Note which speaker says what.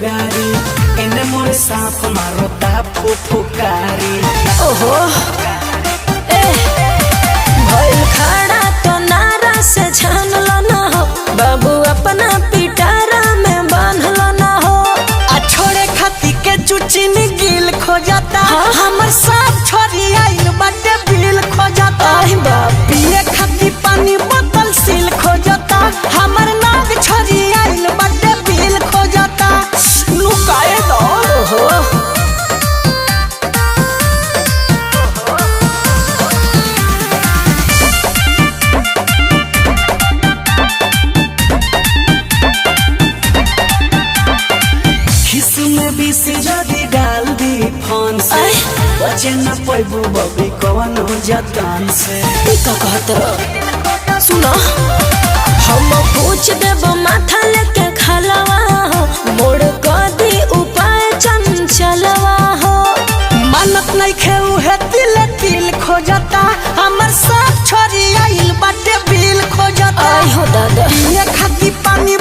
Speaker 1: गाड़ी एने मोर साफ मारो तापो फुकारी।
Speaker 2: ओहो भइल खड़ा तो नारा से छान लो ना हो बाबू अपना पिटारा में बांध लो ना हो।
Speaker 1: आ छोड़े खाती के चुचिन गिल खो जाता हमर साफ छोरी आइल बाटे बिल खो जाता।
Speaker 2: आई बाप
Speaker 1: पिए खाती पानी बोतल सील खो जाता हमर नाग छोरी आइल बाटे बिल खो जाता। लुकाए दो
Speaker 2: ओहो
Speaker 1: में बीस जदी डाल दी फोन से बचे न पैबू बबी कवन हो जतन से।
Speaker 2: का कहत सुनो हम पूछ देब माथा लेके खलवा हो मोड़ कदी उपाय चंचलवा हो।
Speaker 1: मानत नहीं खेऊ है तिल तिल खो जाता हमर सब छोरी आइल बाटे बिल खो जाता।
Speaker 2: आई हो दादा
Speaker 1: ये खाती पानी